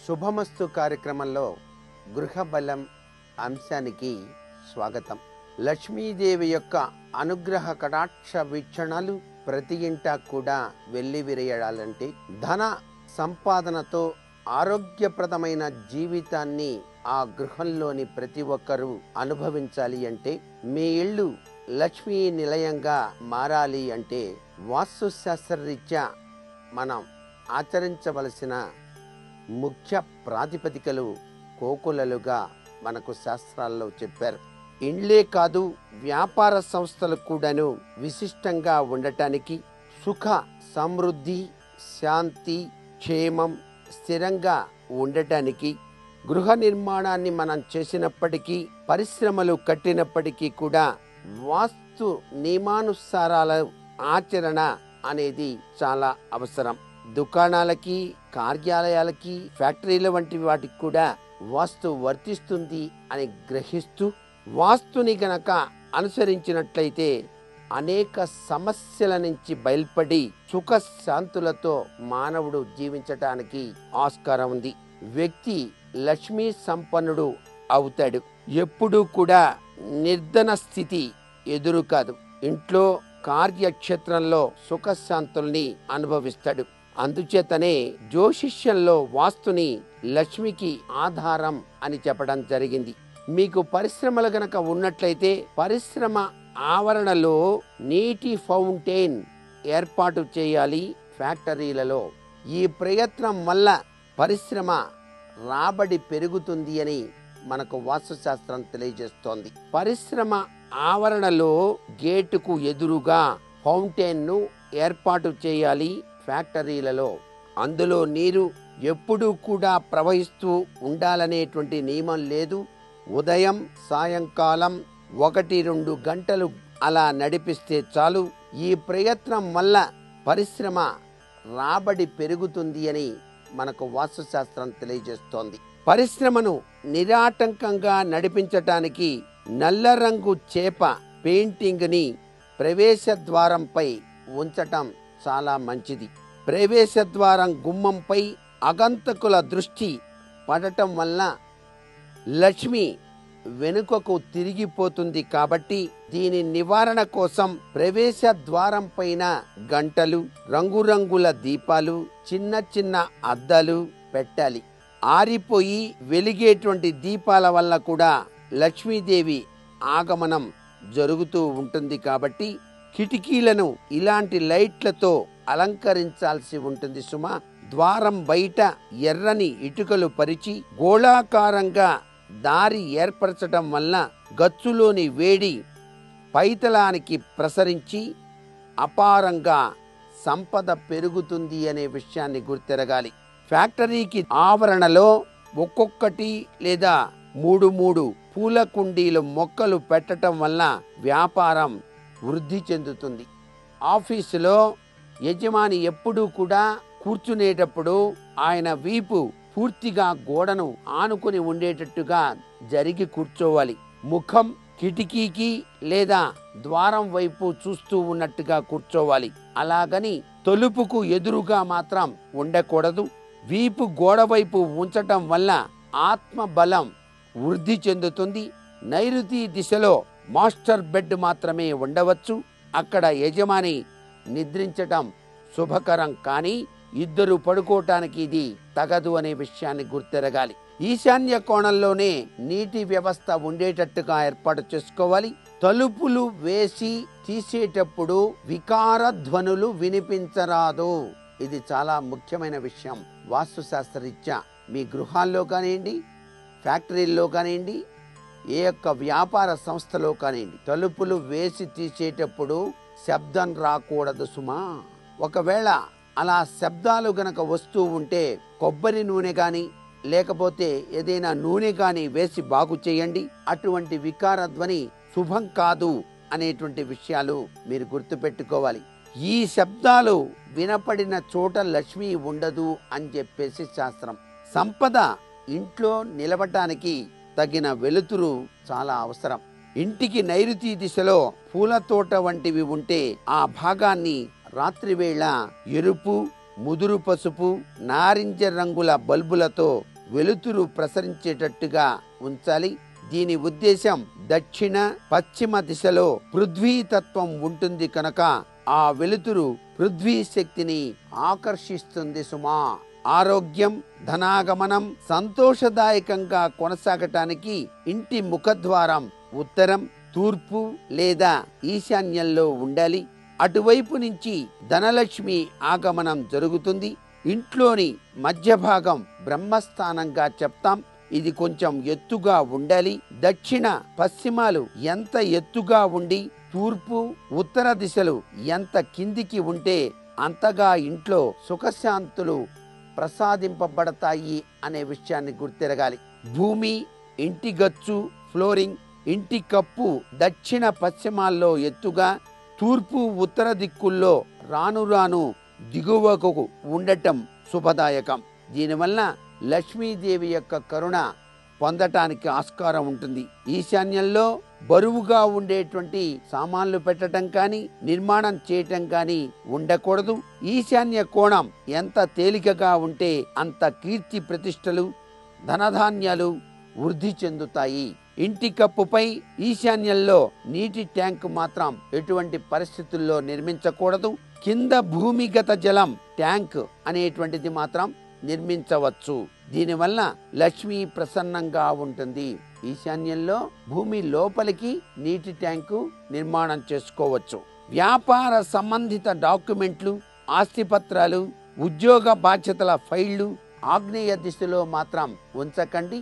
శుభమస్తు కార్యక్రమంలో గృహబలం అంశానికి స్వాగతం. లక్ష్మీదేవి యొక్క అనుగ్రహ కటాక్ష వీక్షణలు ప్రతి ఇంటా కూడా వెల్లివిరియడాలంటే, ధన సంపాదనతో ఆరోగ్యప్రదమైన జీవితాన్ని ఆ గృహంలోని ప్రతి ఒక్కరూ అనుభవించాలి అంటే, మీ ఇల్లు లక్ష్మీ నిలయంగా మారాలి అంటే వాస్తు శాస్త్రరీత్యా మనం ఆచరించవలసిన ముఖ్య ప్రాతిపదికలు కోకొలలుగా మనకు శాస్త్రాల్లో చెప్పారు. ఇండ్లే కాదు, వ్యాపార సంస్థలు కూడాను విశిష్టంగా ఉండటానికి, సుఖ సమృద్ధి శాంతి క్షేమం స్థిరంగా ఉండటానికి, గృహ నిర్మాణాన్ని మనం చేసినప్పటికీ, పరిశ్రమలు కట్టినప్పటికీ కూడా వాస్తు నియమానుసారాల ఆచరణ అనేది చాలా అవసరం. దుకాణాలకి, కార్యాలయాలకి, ఫ్యాక్టరీల వంటి వాటికి కూడా వాస్తు వర్తిస్తుంది అని గ్రహిస్తూ వాస్తుని గనక అనుసరించినట్లయితే అనేక సమస్యల నుంచి బయల్పడి సుఖశాంతులతో మానవుడు జీవించటానికి ఆస్కారం ఉంది. వ్యక్తి లక్ష్మీ సంపన్నుడు అవుతాడు. ఎప్పుడూ కూడా నిర్ధన స్థితి ఎదురు కాదు. ఇంట్లో కార్యక్షేత్రంలో సుఖశాంతుల్ని అనుభవిస్తాడు. అందుచేతనే జ్యోతిష్యంలో వాస్తుని లక్ష్మికి ఆధారం అని చెప్పడం జరిగింది. మీకు పరిశ్రమలు గనక ఉన్నట్లయితే పరిశ్రమ ఆవరణలో నీటి ఫౌంటైన్ ఏర్పాటు చేయాలి ఫ్యాక్టరీలలో. ఈ ప్రయత్నం వల్ల పరిశ్రమ రాబడి పెరుగుతుంది అని మనకు వాస్తుశాస్త్రం తెలియజేస్తోంది. పరిశ్రమ ఆవరణలో గేటుకు ఎదురుగా ఫౌంటైన్ ను ఏర్పాటు చేయాలి ఫ్యాక్టరీలలో. అందులో నీరు ఎప్పుడూ కూడా ప్రవహిస్తూ ఉండాలనేటువంటి నియమం లేదు. ఉదయం సాయంకాలం 1-2 గంటలు అలా నడిపిస్తే చాలు. ఈ ప్రయత్నం వల్ల పరిశ్రమ రాబడి పెరుగుతుంది అని మనకు వాస్తుశాస్త్రం తెలియజేస్తోంది. పరిశ్రమను నిరాటంకంగా నడిపించటానికి నల్ల రంగు చేప పెయింటింగ్ ని ప్రవేశ ద్వారంపై ఉంచటం చాలా మంచిది. ప్రవేశ ద్వారం గుమ్మంపై అగంతకుల దృష్టి పడటం వల్ల లక్ష్మి వెనుకకు తిరిగిపోతుంది. కాబట్టి దీని నివారణ కోసం ప్రవేశ ద్వారం పైన గంటలు, రంగురంగుల దీపాలు, చిన్న చిన్న అద్దాలు పెట్టాలి. ఆరిపోయి వెలిగేటువంటి దీపాల వల్ల కూడా లక్ష్మీదేవి ఆగమనం జరుగుతూ ఉంటుంది. కాబట్టి కిటికీలను ఇలాంటి లైట్లతో అలంకరించాల్సి ఉంటుంది సుమా. ద్వారం బయట ఎర్రని ఇటుకలు పరిచి గోళాకారంగా దారి ఏర్పరచడం వల్ల గచ్చులోని వేడి పైతలానికి ప్రసరించి అపారంగా సంపద పెరుగుతుంది అనే విషయాన్ని గుర్తెరగాలి. ఫ్యాక్టరీకి ఆవరణలో ఒక్కొక్కటి లేదా 3 పూల కుండీలు మొక్కలు పెట్టడం వల్ల వ్యాపారం వృద్ధి చెందుతుంది. ఆఫీసులో యజమాని ఎప్పుడూ కూడా కూర్చునేటప్పుడు ఆయన వీపు పూర్తిగా గోడను ఆనుకుని ఉండేటట్టుగా జరిగి కూర్చోవాలి. ముఖం కిటికీకి లేదా ద్వారం వైపు చూస్తూ ఉన్నట్టుగా కూర్చోవాలి. అలాగని తలుపుకు ఎదురుగా మాత్రం ఉండకూడదు. వీపు గోడ వైపు ఉంచటం వల్ల ఆత్మ బలం వృద్ధి చెందుతుంది. నైరుతి దిశలో మాస్టర్ బెడ్ మాత్రమే ఉండవచ్చు. అక్కడ యజమాని నిద్రించటం శుభకరం, కానీ ఇద్దరు పడుకోవటానికి ఇది తగదు అనే విషయాన్ని గుర్తెరగాలి. ఈశాన్య కోణంలోనే నీటి వ్యవస్థ ఉండేటట్టుగా ఏర్పాటు చేసుకోవాలి. తలుపులు వేసి తీసేటప్పుడు వికార ధ్వనులు వినిపించరాదు. ఇది చాలా ముఖ్యమైన విషయం. వాస్తుశాస్త్రరీత్యా మీ గృహాల్లో కానివ్వండి, ఫ్యాక్టరీల్లో కానివ్వండి, ఏ యొక్క వ్యాపార సంస్థలో కానివ్వండి, తలుపులు వేసి తీసేటప్పుడు శబ్దం రాకూడదు సుమా. ఒకవేళ అలా శబ్దాలు గనక వస్తూ ఉంటే కొబ్బరి నూనె గాని లేకపోతే ఏదైనా నూనె గాని వేసి బాగు చేయండి. అటువంటి వికార ధ్వని శుభం కాదు అనేటువంటి విషయాలు మీరు గుర్తుపెట్టుకోవాలి. ఈ శబ్దాలు వినపడిన చోట లక్ష్మి ఉండదు అని చెప్పేసి శాస్త్రం. సంపద ఇంట్లో నిలవటానికి తగిన వెలుతురు చాలా అవసరం. ఇంటికి నైరుతి దిశలో పూల తోట వంటివి ఉంటే ఆ భాగాన్ని రాత్రివేళ ఎరుపు, ముదురు పసుపు, నారింజ రంగుల బల్బులతో వెలుతురు ప్రసరించేటట్టుగా ఉంచాలి. దీని ఉద్దేశం దక్షిణ పశ్చిమ దిశలో పృథ్వీతత్వం ఉంటుంది కనుక ఆ వెలుతురు పృథ్వీ శక్తిని ఆకర్షిస్తుంది సుమా. ఆరోగ్యం, ధనాగమనం సంతోషదాయకంగా కొనసాగటానికి ఇంటి ముఖద్వారం ఉత్తరం, తూర్పు లేదా ఈశాన్యంలో ఉండాలి. అటువైపు నుంచి ధనలక్ష్మి ఆగమనం జరుగుతుంది. ఇంట్లోని మధ్య భాగం బ్రహ్మస్థానంగా చెప్తాం. ఇది కొంచెం ఎత్తుగా ఉండాలి. దక్షిణ పశ్చిమాలు ఎంత ఎత్తుగా ఉండి తూర్పు ఉత్తర దిశలు ఎంత కిందికి ఉంటే అంతగా ఇంట్లో సుఖశాంతులు ప్రసాదింపబడతాయి అనే విషయాన్ని గుర్తిరగాలి. భూమి, ఇంటి గచ్చు, ఫ్లోరింగ్, ఇంటి కప్పు దక్షిణ పశ్చిమాల్లో ఎత్తుగా, తూర్పు ఉత్తర దిక్కుల్లో రాను రాను దిగువకు ఉండటం శుభదాయకం. దీనివల్ల లక్ష్మీదేవి యొక్క కరుణ పొందటానికి ఆస్కారం ఉంటుంది. ఈశాన్యంలో బరువుగా ఉండేటువంటి సామాన్లు పెట్టడం కానీ నిర్మాణం చేయటం కానీ ఉండకూడదు. ఈశాన్య కోణం ఎంత తేలికగా ఉంటే అంత కీర్తి ప్రతిష్టలు, ధనధాన్యాలు వృద్ధి చెందుతాయి. ఇంటి కప్పుపై ఈశాన్యంలో నీటి ట్యాంకు మాత్రం ఎటువంటి పరిస్థితుల్లో నిర్మించకూడదు. కింద భూమిగత జలం ట్యాంక్ అనేటువంటిది మాత్రం నిర్మించవచ్చు. దీనివల్ల లక్ష్మి ప్రసన్నంగా ఉంటుంది. ఈశాన్యంలో భూమి లోపలికి నీటి ట్యాంకు నిర్మాణం చేసుకోవచ్చు. వ్యాపార సంబంధిత డాక్యుమెంట్లు, ఆస్తిపత్రాలు, ఉద్యోగ బాధ్యతల ఫైళ్లు ఆగ్నేయ దిశలో మాత్రం ఉంచకండి.